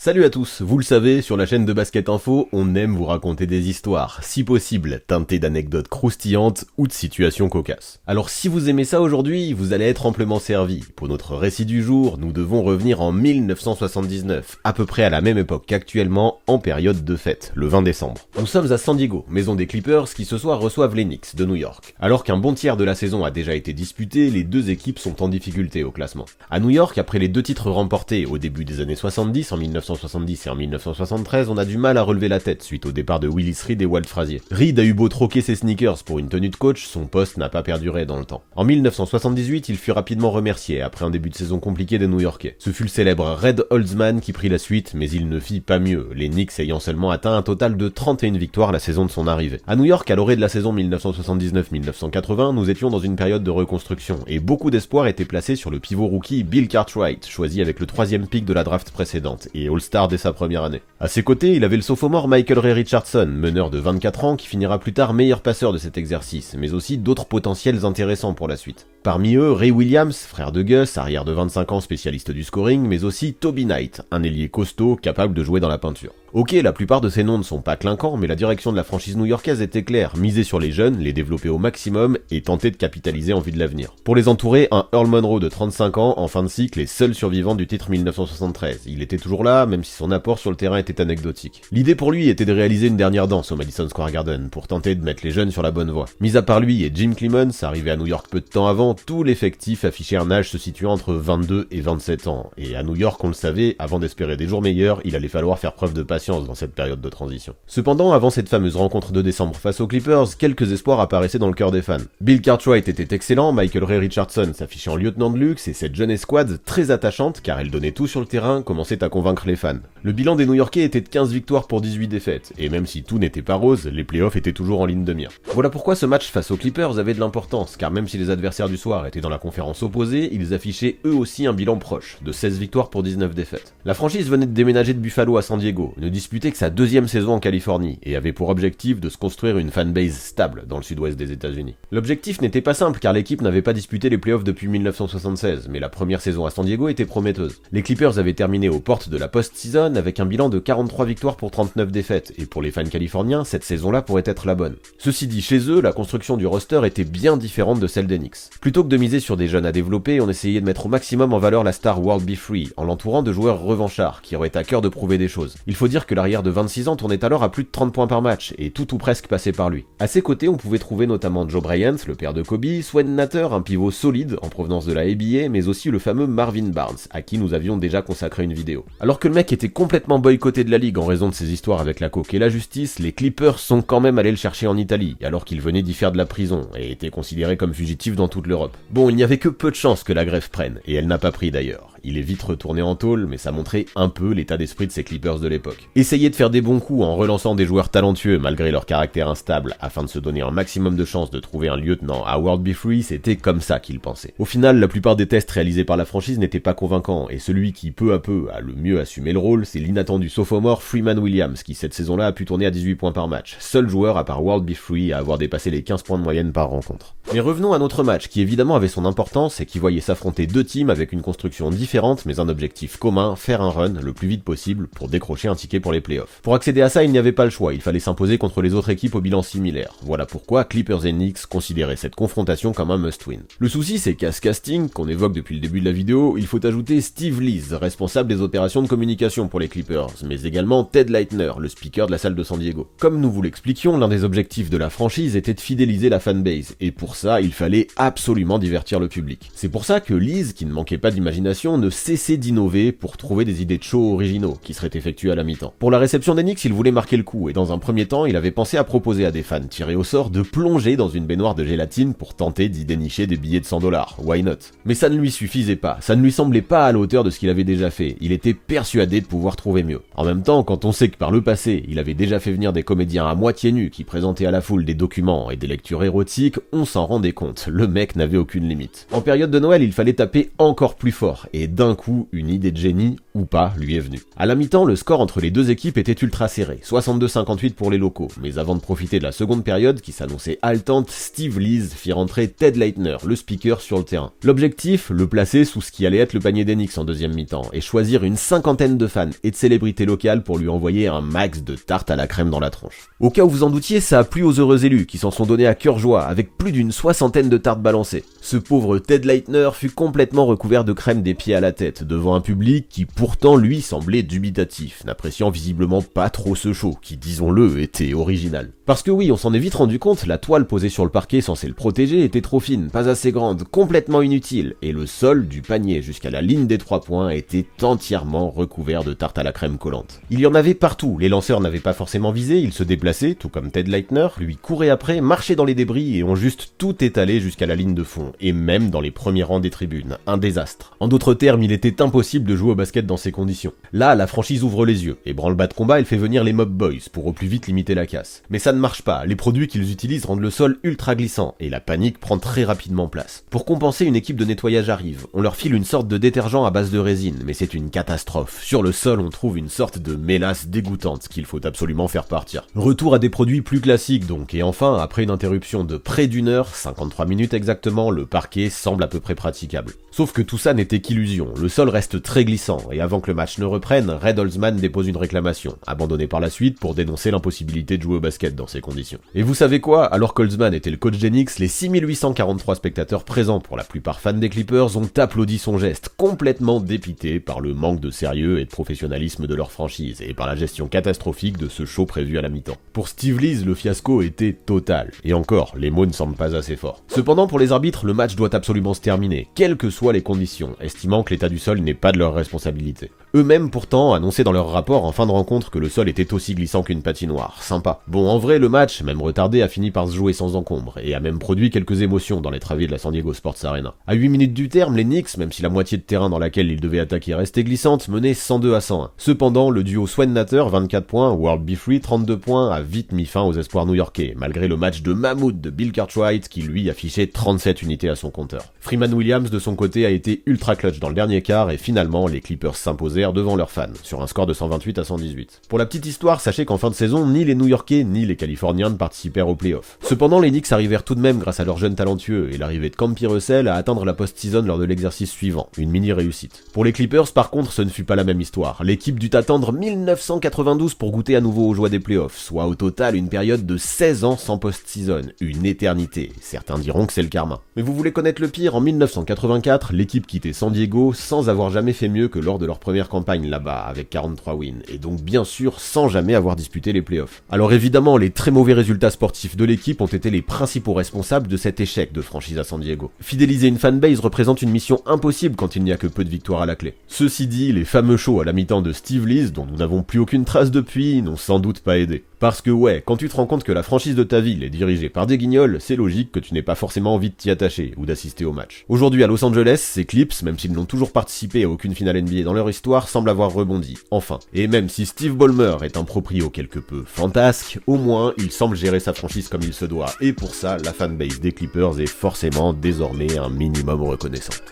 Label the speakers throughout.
Speaker 1: Salut à tous, vous le savez, sur la chaîne de Basket Info, on aime vous raconter des histoires, si possible, teintées d'anecdotes croustillantes ou de situations cocasses. Alors si vous aimez ça aujourd'hui, vous allez être amplement servi. Pour notre récit du jour, nous devons revenir en 1979, à peu près à la même époque qu'actuellement, en période de fête, le 20 décembre. Nous sommes à San Diego, maison des Clippers qui ce soir reçoivent les Knicks de New York. Alors qu'un bon tiers de la saison a déjà été disputé, les deux équipes sont en difficulté au classement. À New York, après les deux titres remportés au début des années 70, en 1970 et en 1973, on a du mal à relever la tête suite au départ de Willis Reed et Walt Frazier. Reed a eu beau troquer ses sneakers pour une tenue de coach, son poste n'a pas perduré dans le temps. En 1978, il fut rapidement remercié après un début de saison compliqué des New-Yorkais. Ce fut le célèbre Red Holzman qui prit la suite, mais il ne fit pas mieux, les Knicks ayant seulement atteint un total de 31 victoires la saison de son arrivée. À New York, à l'orée de la saison 1979-1980, nous étions dans une période de reconstruction, et beaucoup d'espoir était placé sur le pivot rookie Bill Cartwright, choisi avec le 3e pick de la draft précédente, et All-Star dès sa première année. À ses côtés, il avait le sophomore Michael Ray Richardson, meneur de 24 ans, qui finira plus tard meilleur passeur de cet exercice, mais aussi d'autres potentiels intéressants pour la suite. Parmi eux, Ray Williams, frère de Gus, arrière de 25 ans spécialiste du scoring, mais aussi Toby Knight, un ailier costaud capable de jouer dans la peinture. Ok, la plupart de ces noms ne sont pas clinquants, mais la direction de la franchise new-yorkaise était claire, miser sur les jeunes, les développer au maximum et tenter de capitaliser en vue de l'avenir. Pour les entourer, un Earl Monroe de 35 ans, en fin de cycle et seul survivant du titre 1973. Il était toujours là, même si son apport sur le terrain était anecdotique. L'idée pour lui était de réaliser une dernière danse au Madison Square Garden, pour tenter de mettre les jeunes sur la bonne voie. Mis à part lui et Jim Clemons, arrivé à New York peu de temps avant, tout l'effectif affichait un âge se situant entre 22 et 27 ans. Et à New York, on le savait, avant d'espérer des jours meilleurs, il allait falloir faire preuve de patience dans cette période de transition. Cependant, avant cette fameuse rencontre de décembre face aux Clippers, quelques espoirs apparaissaient dans le cœur des fans. Bill Cartwright était excellent, Michael Ray Richardson s'affichait en lieutenant de luxe, et cette jeune escouade, très attachante, car elle donnait tout sur le terrain, commençait à convaincre les fans. Le bilan des New-Yorkais était de 15 victoires pour 18 défaites, et même si tout n'était pas rose, les playoffs étaient toujours en ligne de mire. Voilà pourquoi ce match face aux Clippers avait de l'importance, car même si les adversaires du soir étaient dans la conférence opposée, ils affichaient eux aussi un bilan proche, de 16 victoires pour 19 défaites. La franchise venait de déménager de Buffalo à San Diego, ne disputait que sa deuxième saison en Californie, et avait pour objectif de se construire une fanbase stable dans le sud-ouest des États-Unis. L'objectif n'était pas simple, car l'équipe n'avait pas disputé les playoffs depuis 1976, mais la première saison à San Diego était prometteuse. Les Clippers avaient terminé aux portes de la post-season avec un bilan de 43 victoires pour 39 défaites, et pour les fans californiens, cette saison-là pourrait être la bonne. Ceci dit, chez eux, la construction du roster était bien différente de celle des Knicks. Plutôt que de miser sur des jeunes à développer, on essayait de mettre au maximum en valeur la star World Be Free, en l'entourant de joueurs revanchards, qui auraient à cœur de prouver des choses. Il faut dire que l'arrière de 26 ans tournait alors à plus de 30 points par match, et tout ou presque passait par lui. À ses côtés, on pouvait trouver notamment Joe Bryant, le père de Kobe, Swen Natter, un pivot solide en provenance de la NBA, mais aussi le fameux Marvin Barnes, à qui nous avions déjà consacré une vidéo. Alors que le mec était complètement boycotté de la ligue en raison de ses histoires avec la coke et la justice, les Clippers sont quand même allés le chercher en Italie, alors qu'il venait d'y faire de la prison, et était considéré comme fugitif dans toute l'Europe. Bon, il n'y avait que peu de chances que la greffe prenne, et elle n'a pas pris d'ailleurs. Il est vite retourné en tôle, mais ça montrait un peu l'état d'esprit de ces Clippers de l'époque. Essayer de faire des bons coups en relançant des joueurs talentueux malgré leur caractère instable, afin de se donner un maximum de chances de trouver un lieutenant à World Be Free, c'était comme ça qu'il pensait. Au final, la plupart des tests réalisés par la franchise n'étaient pas convaincants, et celui qui peu à peu a le mieux assumé le rôle, c'est l'inattendu sophomore Freeman Williams, qui cette saison-là a pu tourner à 18 points par match, seul joueur à part World Be Free à avoir dépassé les 15 points de moyenne par rencontre. Mais revenons à notre match, qui évidemment avait son importance et qui voyait s'affronter deux teams avec une construction différente mais un objectif commun, faire un run le plus vite possible pour décrocher un ticket pour les playoffs. Pour accéder à ça, il n'y avait pas le choix, il fallait s'imposer contre les autres équipes au bilan similaire. Voilà pourquoi Clippers et Knicks considéraient cette confrontation comme un must-win. Le souci, c'est qu'à ce casting, qu'on évoque depuis le début de la vidéo, il faut ajouter Steve Lees, responsable des opérations de communication pour les Clippers, mais également Ted Leitner, le speaker de la salle de San Diego. Comme nous vous l'expliquions, l'un des objectifs de la franchise était de fidéliser la fanbase, et pour ça, il fallait absolument divertir le public. C'est pour ça que Lees, qui ne manquait pas d'imagination, ne cessait d'innover pour trouver des idées de show originaux, qui seraient effectués à la mi-temps. Pour la réception des Knicks, il voulait marquer le coup, et dans un premier temps, il avait pensé à proposer à des fans tirés au sort de plonger dans une baignoire de gélatine pour tenter d'y dénicher des billets de 100 $, why not? Mais ça ne lui suffisait pas, ça ne lui semblait pas à la hauteur de ce qu'il avait déjà fait, il était persuadé de pouvoir trouver mieux. En même temps, quand on sait que par le passé, il avait déjà fait venir des comédiens à moitié nus qui présentaient à la foule des documents et des lectures érotiques, on s'en rendait compte, le mec n'avait aucune limite. En période de Noël, il fallait taper encore plus fort, et d'un coup, une idée de génie ou pas, lui est venu. À la mi-temps, le score entre les deux équipes était ultra serré, 62-58 pour les locaux, mais avant de profiter de la seconde période qui s'annonçait haletante, Steve Lees fit rentrer Ted Leitner, le speaker, sur le terrain. L'objectif, le placer sous ce qui allait être le panier des Knicks en deuxième mi-temps, et choisir une cinquantaine de fans et de célébrités locales pour lui envoyer un max de tarte à la crème dans la tronche. Au cas où vous en doutiez, ça a plu aux heureux élus, qui s'en sont donnés à cœur joie, avec plus d'une soixantaine de tartes balancées. Ce pauvre Ted Leitner fut complètement recouvert de crème des pieds à la tête, devant un public qui pourtant lui semblait dubitatif, n'appréciant visiblement pas trop ce show, qui disons-le était original. Parce que oui, on s'en est vite rendu compte, la toile posée sur le parquet censée le protéger était trop fine, pas assez grande, complètement inutile, et le sol du panier jusqu'à la ligne des 3 points était entièrement recouvert de tarte à la crème collante. Il y en avait partout, les lanceurs n'avaient pas forcément visé, ils se déplaçaient, tout comme Ted Leitner, lui couraient après, marchaient dans les débris et ont juste tout étalé jusqu'à la ligne de fond, et même dans les premiers rangs des tribunes, un désastre. En d'autres termes, il était impossible de jouer au basket dans ces conditions. Là, la franchise ouvre les yeux, et branle-bas de combat, elle fait venir les Mob Boys pour au plus vite limiter la casse. Mais ça ne marche pas, les produits qu'ils utilisent rendent le sol ultra glissant, et la panique prend très rapidement place. Pour compenser, une équipe de nettoyage arrive, on leur file une sorte de détergent à base de résine, mais c'est une catastrophe. Sur le sol, on trouve une sorte de mélasse dégoûtante qu'il faut absolument faire partir. Retour à des produits plus classiques donc, et enfin, après une interruption de près d'une heure, 53 minutes exactement, le parquet semble à peu près praticable. Sauf que tout ça n'était qu'illusion, le sol reste très glissant, et avant que le match ne reprenne, Red Holzman dépose une réclamation, abandonnée par la suite pour dénoncer l'impossibilité de jouer au basket dans ces conditions. Et vous savez quoi? Alors qu'Holzman était le coach des Knicks, les 6843 spectateurs présents, pour la plupart fans des Clippers, ont applaudi son geste, complètement dépités par le manque de sérieux et de professionnalisme de leur franchise, et par la gestion catastrophique de ce show prévu à la mi-temps. Pour Steve Lees, le fiasco était total, et encore, les mots ne semblent pas assez forts. Cependant, pour les arbitres, le match doit absolument se terminer, quelles que soient les conditions, estimant que l'état du sol n'est pas de leur responsabilité. Eux-mêmes pourtant annonçaient dans leur rapport en fin de rencontre que le sol était aussi glissant qu'une patinoire, sympa. Bon, en vrai, le match, même retardé, a fini par se jouer sans encombre, et a même produit quelques émotions dans les travées de la San Diego Sports Arena. À 8 minutes du terme, les Knicks, même si la moitié de terrain dans laquelle ils devaient attaquer restait glissante, menaient 102-101. Cependant, le duo Swen-Natter, 24 points, World B. Free, 32 points, a vite mis fin aux espoirs new-yorkais, malgré le match de mammouth de Bill Cartwright qui lui affichait 37 unités à son compteur. Freeman Williams de son côté a été ultra clutch dans le dernier quart et finalement les Clippers s'imposèrent devant leurs fans, sur un score de 128-118. Pour la petite histoire, sachez qu'en fin de saison, ni les New-Yorkais ni les Californiens ne participèrent aux playoffs. Cependant, les Knicks arrivèrent tout de même grâce à leurs jeunes talentueux et l'arrivée de Campy Russell à atteindre la post-season lors de l'exercice suivant, une mini-réussite. Pour les Clippers, par contre, ce ne fut pas la même histoire. L'équipe dut attendre 1992 pour goûter à nouveau aux joies des playoffs, soit au total une période de 16 ans sans post-season, une éternité. Certains diront que c'est le karma. Mais vous voulez connaître le pire? En 1984, l'équipe quittait San Diego sans avoir jamais fait mieux que lors de leur première campagne là-bas, avec 43 wins, et donc bien sûr sans jamais avoir disputé les playoffs. Alors évidemment, les très mauvais résultats sportifs de l'équipe ont été les principaux responsables de cet échec de franchise à San Diego. Fidéliser une fanbase représente une mission impossible quand il n'y a que peu de victoires à la clé. Ceci dit, les fameux shows à la mi-temps de Steve Lees, dont nous n'avons plus aucune trace depuis, n'ont sans doute pas aidé. Parce que ouais, quand tu te rends compte que la franchise de ta ville est dirigée par des guignols, c'est logique que tu n'aies pas forcément envie de t'y attacher ou d'assister au match. Aujourd'hui à Los Angeles, ces Clips, même s'ils n'ont toujours participé à aucune finale NBA dans leur histoire, semblent avoir rebondi, enfin. Et même si Steve Ballmer est un proprio quelque peu fantasque, au moins il semble gérer sa franchise comme il se doit, et pour ça, la fanbase des Clippers est forcément désormais un minimum reconnaissante.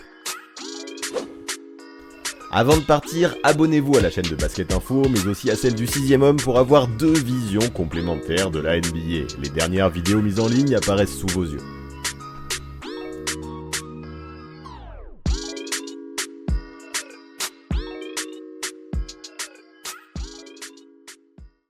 Speaker 1: Avant de partir, abonnez-vous à la chaîne de Basket Info, mais aussi à celle du 6ème homme pour avoir 2 visions complémentaires de la NBA. Les dernières vidéos mises en ligne apparaissent sous vos yeux.